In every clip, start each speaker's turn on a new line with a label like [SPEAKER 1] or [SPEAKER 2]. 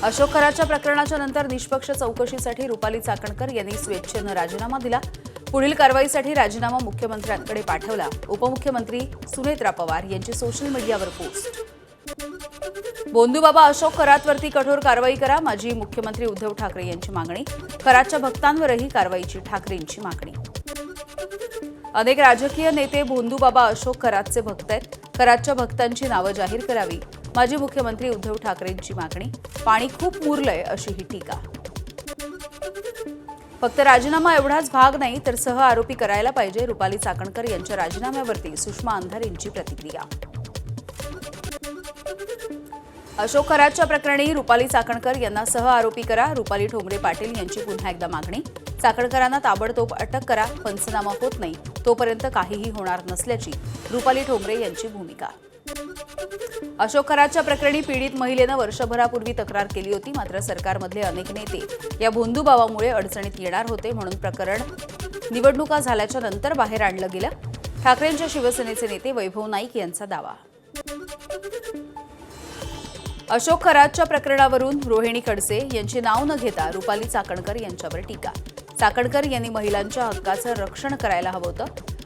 [SPEAKER 1] अशोक खराच्या प्रकरणाच्या नंतर निष्पक्ष चौकशीसाठी रुपाली चाकणकर यांनी स्वेच्छेनं राजीनामा दिला। पुढील कारवाईसाठी राजीनामा मुख्यमंत्र्यांकडे पाठवला। उपमुख्यमंत्री सुनेत्रा पवार यांची सोशल मीडियावर पोस्ट। बोंधूबाबा अशोक खरातवरती कठोर कारवाई करा, माजी मुख्यमंत्री उद्धव ठाकरे यांची मागणी। खरातच्या भक्तांवरही कारवाईची ठाकरेंची मागणी। अनेक राजकीय नेते बोंधूबाबा अशोक खरातचे भक्त आहेत। खरातच्या भक्तांची नावं जाहीर करावी, माजी मुख्यमंत्री उद्धव ठाकरेंची मागणी। पाणी खूप मुरलंय अशी ही टीका। फक्त राजीनामा एवढाच भाग नाही तर सह आरोपी करायला पाहिजे, रुपाली चाकणकर यांच्या राजीनाम्यावरती सुषमा अंधारेंची प्रतिक्रिया। अशोक खरातच्या प्रकरणी रुपाली चाकणकर यांना सह आरोपी करा, रुपाली ठोंबरे पाटील यांची पुन्हा एकदा मागणी। चाकणकरांना ताबडतोब अटक करा, पंचनामा होत नाही तोपर्यंत काहीही होणार नसल्याची रुपाली ठोंबरे यांची भूमिका। अशोक खरातच्या प्रकरणी पीडित महिलेनं वर्षभरापूर्वी तक्रार केली होती, मात्र सरकारमधले अनेक नेते या बोंधूबाबामुळे अडचणीत येणार होते, म्हणून प्रकरण निवडणुका झाल्याच्या नंतर बाहेर आणलं गेलं। ठाकरेंच्या शिवसेनेचे नेते वैभव नाईक यांचा दावा। अशोक खरातच्या प्रकरणावरून रोहिणी खडसे यांची नाव न घेता रुपाली चाकणकर यांच्यावर टीका। चाकणकर यांनी महिलांच्या हक्काचं रक्षण करायला हवं होतं।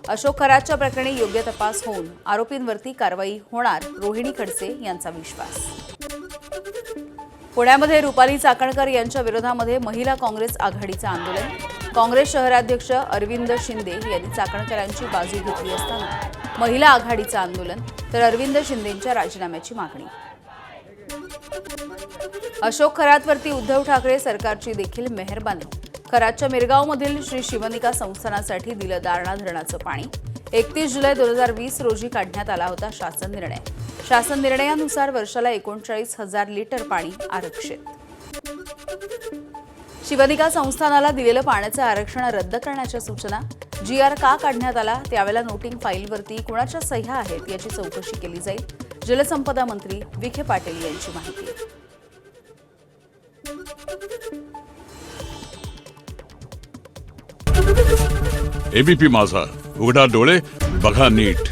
[SPEAKER 1] अशोक खरातच्या प्रकरणी योग्य तपास होऊन आरोपींवरती कारवाई होणार, रोहिणी खडसे यांचा विश्वास। पुण्यामध्ये रुपाली चाकणकर यांच्या विरोधामध्ये महिला काँग्रेस आघाडीचं आंदोलन। काँग्रेस शहराध्यक्ष अरविंद शिंदे यांनी चाकणकरांची बाजू घेतली असताना महिला आघाडीचं आंदोलन, तर अरविंद शिंदेंच्या राजीनाम्याची मागणी। अशोक खरातवरती उद्धव ठाकरे सरकारची देखील मेहरबानी। खरातच्या मिरगावमधील श्री शिवनिका संस्थानासाठी दिलं दारणा धरणाचं पाणी। 31 जुलै 2020 रोजी काढण्यात आला होता शासन निर्णय। शासन निर्णयानुसार वर्षाला 39,000 लिटर पाणी आरक्षित। शिवनिका संस्थानाला दिलेलं पाण्याचं आरक्षण रद्द करण्याच्या सूचना। GR का काढण्यात आला, त्यावेळेला नोटिंग फाईलवरती कुणाच्या सह्या आहेत याची चौकशी केली जाईल, जलसंपदा मंत्री विखे पाटील यांची माहिती।
[SPEAKER 2] एबीपी माझा, उघडा डोळे बघा नीट।